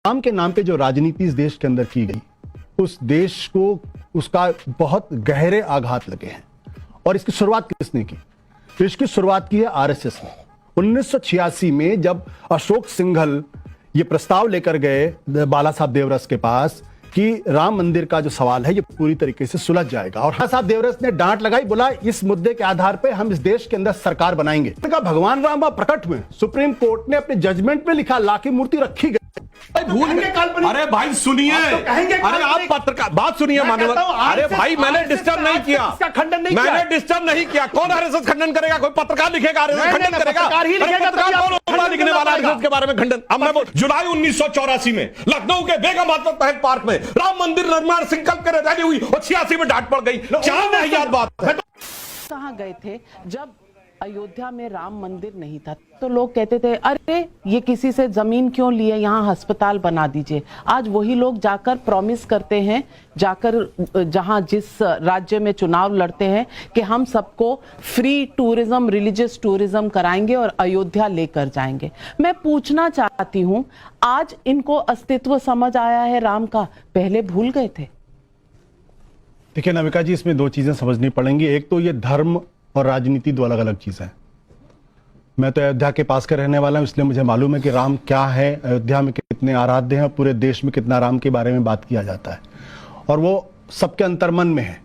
राम के नाम पे जो राजनीति इस देश के अंदर की गई, उस देश को उसका बहुत गहरे आघात लगे हैं। और इसकी शुरुआत किसने की? तो इसकी शुरुआत की है आरएसएस ने। 1986 में जब अशोक सिंघल ये प्रस्ताव लेकर गए बाला साहब देवरस के पास कि राम मंदिर का जो सवाल है ये पूरी तरीके से सुलझ जाएगा, और बाला साहब देवरस ने डांट लगाई, बोला इस मुद्दे के आधार पे हम इस देश के अंदर सरकार बनाएंगे। कहा भगवान राम प्रकट हुए, सुप्रीम कोर्ट ने अपने जजमेंट में लिखा, ला की मूर्ति रखी गई। अरे भाई सुनिए, अरे आप पत्रकार बात सुनिए मानव। अरे भाई मैंने डिस्टर्ब नहीं किया, मैंने डिस्टर्ब नहीं किया। कौन आरएसएस खंडन करेगा? कोई पत्रकार लिखेगा आरएसएस खंडन करेगा? पत्रकार कौन होगा लिखने वाला आरएसएस के बारे में खंडन? अब मैं बोल, जुलाई 1984 में लखनऊ के बेगम बाजवा महल पार्क में राम मंदिर निर्माण संकल्प कर रैली हुई और 86 में डांट पड़ गई। क्या नहीं याद बात है? कहां गए थे जब अयोध्या में राम मंदिर नहीं था? तो लोग कहते थे अरे ये किसी से जमीन क्यों लिए, यहाँ अस्पताल बना दीजिए। आज वही लोग जाकर प्रॉमिस करते हैं, जाकर जहां जिस राज्य में चुनाव लड़ते हैं कि हम सबको फ्री टूरिज्म, रिलीजियस टूरिज्म कराएंगे और अयोध्या लेकर जाएंगे। मैं पूछना चाहती हूं, आज इनको अस्तित्व समझ आया है राम का, पहले भूल गए थे? देखिए नविका जी, इसमें दो चीजें समझनी पड़ेंगी। एक तो ये धर्म और राजनीति दो अलग अलग चीजें हैं। मैं तो अयोध्या के पास का रहने वाला हूं, इसलिए मुझे मालूम है कि राम क्या है, अयोध्या में कितने आराध्य हैं, पूरे देश में कितना राम के बारे में बात किया जाता है, और वो सबके अंतर्मन में है।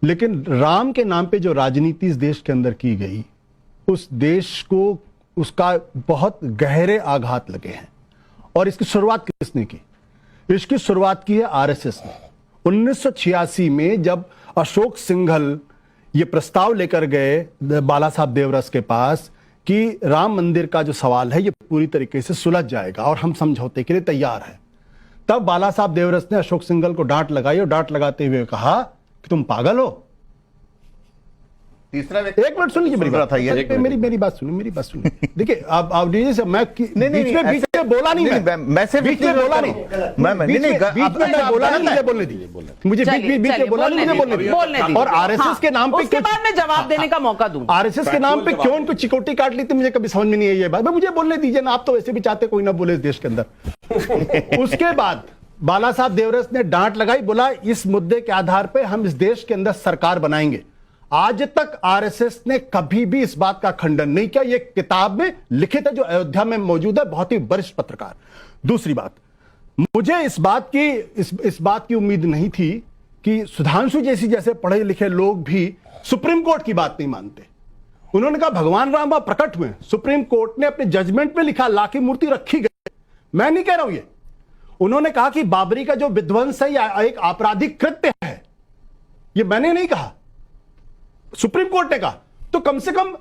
लेकिन राम के नाम पे जो राजनीति इस देश के अंदर की गई, उस देश को उसका बहुत गहरे आघात लगे हैं। और इसकी शुरुआत किसने की? इसकी शुरुआत की है आरएसएस ने। 1986 में जब अशोक सिंघल ये प्रस्ताव लेकर गए बाला साहब देवरस के पास कि राम मंदिर का जो सवाल है ये पूरी तरीके से सुलझ जाएगा और हम समझौते के लिए तैयार हैं, तब बाला साहब देवरस ने अशोक सिंघल को डांट लगाई और डांट लगाते हुए कहा कि तुम पागल हो। तीसरा एक मिनट सुन लीजिए, मेरी बात मेरी बात सुनिए। देखिए आप से मैं बीच में बोला नहीं, मैं से बीच में बोला नहीं, मैं बोला नहीं, मुझे बोलने दीजिए। मुझे बीच में बोला नहीं, मुझे बोलने दीजिए। और आरएसएस के नाम पे उसके बाद मैं जवाब देने का मौका दूंगा। आरएसएस के नाम पे क्यों इनको चिकोटी काट ली थी, मुझे कभी समझ में नहीं आई ये बात। मुझे बोलने दीजिए ना, आप तो वैसे भी चाहते कोई ना बोले इस देश के अंदर। उसके बाद बाला साहब देवरस ने डांट लगाई, बोला इस मुद्दे के आधार पे हम इस देश के अंदर सरकार बनाएंगे। आज तक आरएसएस ने कभी भी इस बात का खंडन नहीं किया। ये किताब में लिखित है जो अयोध्या में मौजूद है, बहुत ही वरिष्ठ पत्रकार। दूसरी बात, मुझे इस बात की उम्मीद नहीं थी कि सुधांशु जैसे पढ़े लिखे लोग भी सुप्रीम कोर्ट की बात नहीं मानते। उन्होंने कहा भगवान राम प्रकट हुए, सुप्रीम कोर्ट ने अपने जजमेंट में लिखा, ला की मूर्ति रखी गई। मैं नहीं कह रहा हूं ये। उन्होंने कहा कि बाबरी का जो विध्वंस है यह एक आपराधिक कृत्य है, ये मैंने नहीं कहा, सुप्रीम कोर्ट ने कहा। तो कम से कम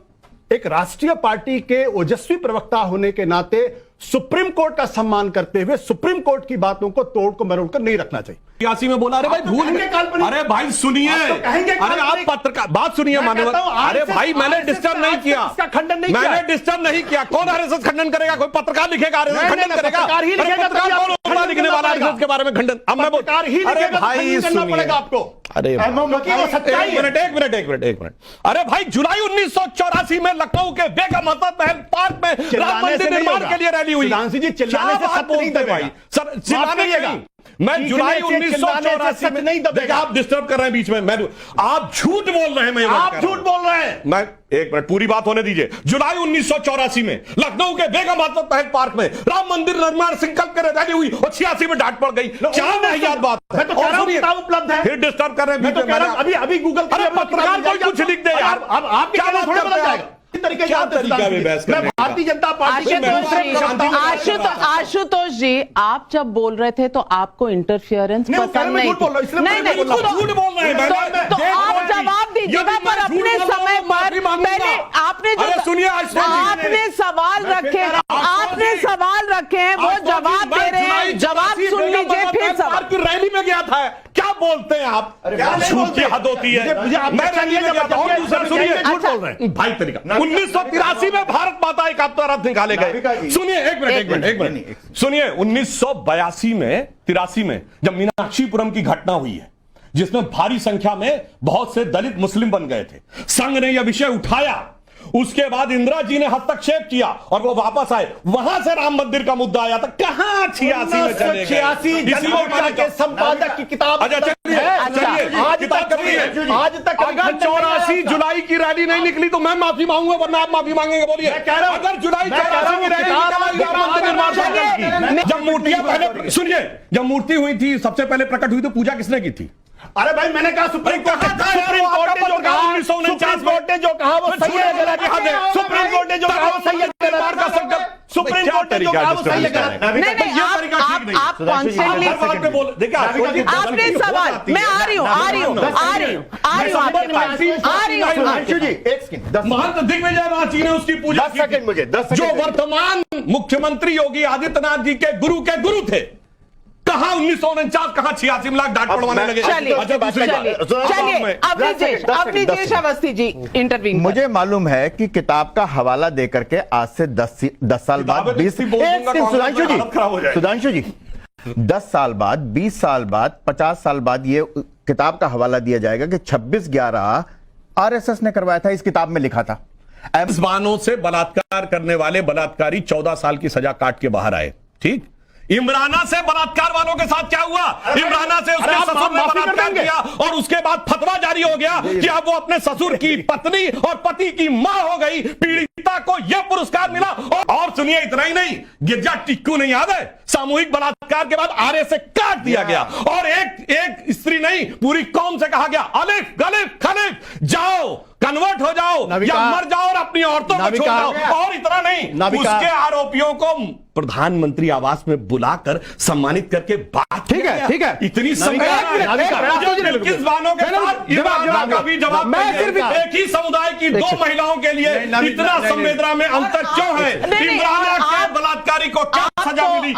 एक राष्ट्रीय पार्टी के ओजस्वी प्रवक्ता होने के नाते सुप्रीम कोर्ट का सम्मान करते हुए सुप्रीम कोर्ट की बातों को तोड़ को मरोड़ कर नहीं रखना चाहिए। 86 में बोला, अरे भाई भूल गए। अरे भाई सुनिए, अरे आप पत्रकार बात सुनिए मानव। अरे भाई मैंने डिस्टर्ब नहीं किया, मैंने डिस्टर्ब नहीं किया। कौन आरएसएस खंडन करेगा? कोई पत्रकार लिखेगा आरएसएस खंडन करेगा? पत्रकार कौन होगा लिखने वाला आरएसएस के बारे में खंडन? अब मैं बोल, अरे भाई सुनिए आपको, अरे एक मिनट। अरे भाई जुलाई 1984 में लखनऊ के बेगम महल पार्क में राम मंदिर निर्माण के लिए रैली हुई। चिल्लाने से सत्य नहीं दबेगा सर, चिल्लाने मैं जुलाई 1984 में नहीं दबेगा। आप डिस्टर्ब कर रहे हैं बीच में, मैं आप झूठ बोल रहे हैं। आप झूठ बोल रहे हैं। मैं एक मिनट पूरी बात होने दीजिए। जुलाई 1984 में लखनऊ के बेगम महल पार्क में राम मंदिर निर्माण संकल्प कर रैली हुई और 86 में डांट पड़ गई। क्या नहीं याद बात है? किताब उपलब्ध है, फिर डिस्टर्ब कर रहे हैं। अभी गूगल पत्रकार कोई कुछ लिख दे यार। आप क्या बात थोड़ा बदल जाएगा? क्या तरीका में बहस करने का? भारतीय जनता पार्टी आशुतोष जी, आप जब बोल रहे थे तो आपको इंटरफियरेंस पसंद नहीं? नहीं, झूठ बोल रहे हैं। तो आप जवाब दीजिएगा, पर अपने समय पर। पहले आपने जो आपने सवाल रखे हैं वो जवाब दे रहे हैं, जवाब सुन लीजिए फिर सवाल। रैली में गया था, क्या बोलते हैं आप? झूठ की हद होती है। मैं रैली में गया था, सुनिए झूठ बोल रहे हैं भाई। तरीका 1983 में भारत माता एक आपका रथ निकाले गए। सुनिए एक मिनट सुनिए। 1982 में 83 में जब मीनाक्षीपुरम की घटना हुई है, जिसमें भारी संख्या में बहुत से दलित मुस्लिम बन गए थे, संघ ने यह विषय उठाया उसके बाद इंदिरा जी ने हस्तक्षेप किया और वो वापस आए, वहां से राम मंदिर का मुद्दा आया था। कहां 86 में चले गए? 86 जनमोर्चा के संपादक की किताब अच्छा चलिए आज तक 84 जुलाई की रैली नहीं निकली तो मैं माफी मांगूंगा, वरना आप माफी मांगेंगे? बोलिए। अगर जुलाई 84 की रैली निकली, जब मूर्तियां पहले, सुनिए, जब मूर्ति हुई थी सबसे पहले प्रकट हुई तो पूजा किसने की थी? अरे भाई मैंने कहा सुप्रीम कोर्ट ने जो कहा वो सही है गलत है? सुप्रीम कोर्ट ने जो कहा वो सही है गलत है? सुप्रीम कोर्ट ने जो कहा वो सही है गलत है? नहीं, आप कॉन्स्टेंटली आपने सवाल, मैं आ रही हूँ महंत दिग्विजय रांची ने उसकी पूजा 10 सेकंड मुझे 10 जो सेकंड वर्तमान मुख्यमंत्री योगी आदित्यनाथ जी के गुरु थे। कहां 1949, कहां 86 में लाख डांट पड़वाने लगे? चलिए अवनीश अवस्थी जी इंटरव्यू। मुझे मालूम है कि किताब का हवाला देकर के आज से 10 साल बाद 20 सुधांशु जी 10 साल बाद, 20 साल बाद, 50 साल बाद ये किताब का हवाला दिया जाएगा कि 26/11 आरएसएस ने करवाया था, इस किताब में लिखा था। मेजबानों से बलात्कार करने वाले बलात्कारी 14 साल की सजा काट के बाहर आए। ठीक, इमराना से बलात्कार वालों के साथ क्या हुआ? इमराना से उसके ससुर ने बलात्कार किया और उसके बाद फतवा जारी हो गया कि अब वो अपने ससुर की पत्नी और पति की मां हो गई। पीड़िता को यह पुरस्कार मिला। और सुनिए, इतना ही नहीं, गिरजा टिक्कू नहीं याद है? सामूहिक बलात्कार के बाद आरे से काट दिया गया और एक स्त्री नहीं, पूरी कौम से कहा गया अलिफ गलिफ खलिफ, जाओ कन्वर्ट हो जाओ या मर जाओ और अपनी औरतों को छोड़ जाओ। और इतना नहीं, उसके आरोपियों को प्रधानमंत्री आवास में बुलाकर सम्मानित करके बात ठीक है इतनी संवेदना किस बानों के साथ का भी जवाब। मैं सिर्फ एक ही समुदाय की 2 महिलाओं के लिए इतना संवेदना में अंतर क्यों है? इमरान के बलात्कारी को क्या सजा मिली?